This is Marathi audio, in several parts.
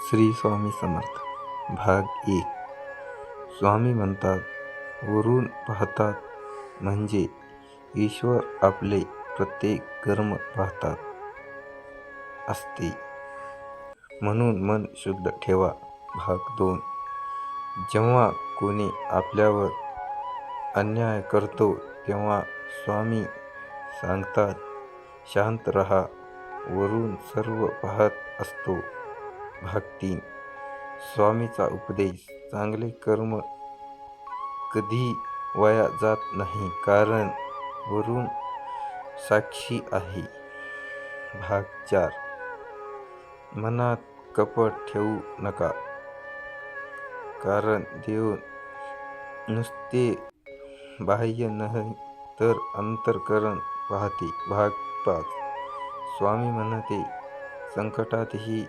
श्री स्वामी समर्थ. भाग 1. स्वामी म्हणतात, वरून पाहतात म्हणजे ईश्वर आपले प्रत्येक कर्म पाहतात असते, म्हणून मन शुद्ध ठेवा. भाग 2. जेव्हा कोणी आपल्यावर अन्याय करतो तेव्हा स्वामी सांगतात, शांत रहा, वरून सर्व पाहत असतो. भाग 3. स्वामीचा उपदेश. चांगले कर्म कधी वाया जात नाही, कारण वरून साक्षी आहे. भाग 4. मनात कपट ठेवू नका, कारण देव नुसते बाह्य नाही तर अंतःकरण पाहते. भाग 5. स्वामी म्हणते, संकटातही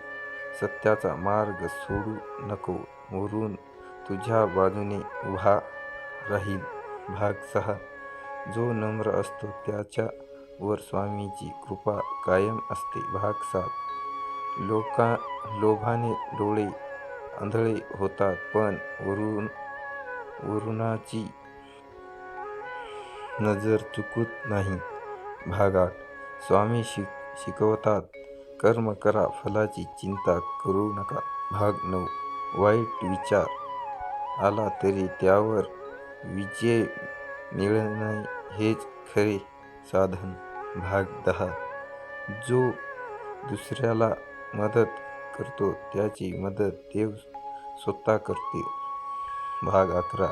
सत्याचा मार्ग सोडू नको, वरून तुझ्या बाजूने उभा राहील. भाग 6. जो नम्र असतो त्याच्यावर स्वामीची कृपा कायम असते. भाग 7. लोभाने डोळे आंधळे होतात, पण वरूणाची नजर चुकत नाही. भाग 8. स्वामी शिकवतात, कर्म करा, फलाची चिंता करू नका. भाग 9. वाईट विचार आला तरी त्यावर विजय मिळवणे हेच खरे साधन. भाग 10. जो दुसऱ्याला मदत करतो त्याची मदत देव स्वतः करतो. भाग 11.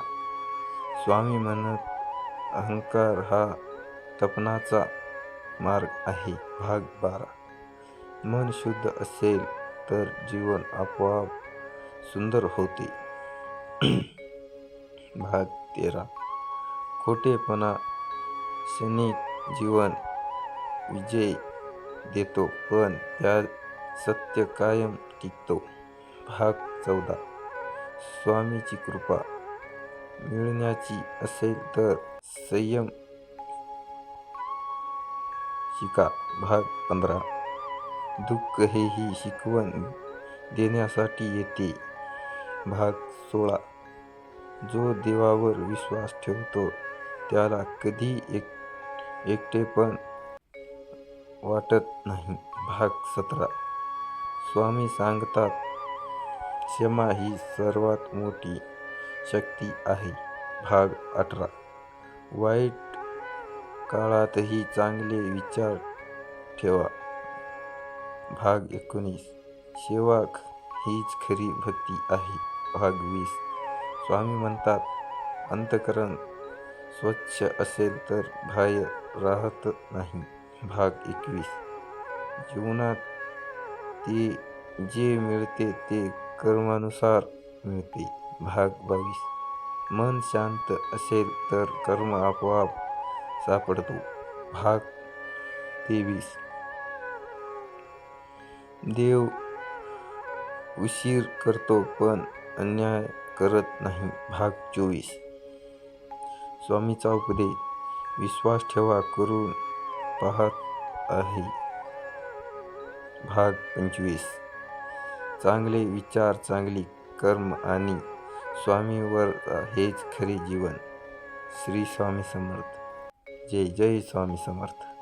स्वामी म्हणत, अहंकार हा पतनाचा मार्ग आहे. भाग 12. मन शुद्ध असेल तर जीवन आपोआप सुंदर होते. भाग 13. खोटेपणा क्षणिक जीवन विजय देतो, पण त्यात सत्य कायम टिकतो. भाग 14. स्वामीची कृपा मिळवायची असेल तर संयम शिका. भाग 15. दुःख हेही शिकवण देण्यासाठी येते. भाग 16. जो देवावर विश्वास ठेवतो त्याला कधी एकटेपण वाटत नाही. भाग 17. स्वामी सांगतात, क्षमा ही सर्वात मोठी शक्ती आहे. भाग 18. वाईट काळातही चांगले विचार ठेवा. भाग 19. सेवा हीच खरी भक्ती आहे. भाग 20. स्वामी म्हणतात, अंतःकरण स्वच्छ असेल तर बाह्य राहत नाही. भाग 21. जीवनात जे मिळते ते कर्मानुसार मिळते. भाग 22. मन शांत असेल तर कर्म आपोआप सापडतो. भाग 23. देव उशीर करतो पण अन्याय करत नाही. भाग 24. स्वामीचा उपदेश. विश्वास ठेवा, करून पाहत आहे. भाग 25. चांगले विचार, चांगली कर्म आणि स्वामीवर हेच खरे जीवन. श्री स्वामी समर्थ. जय जय स्वामी समर्थ.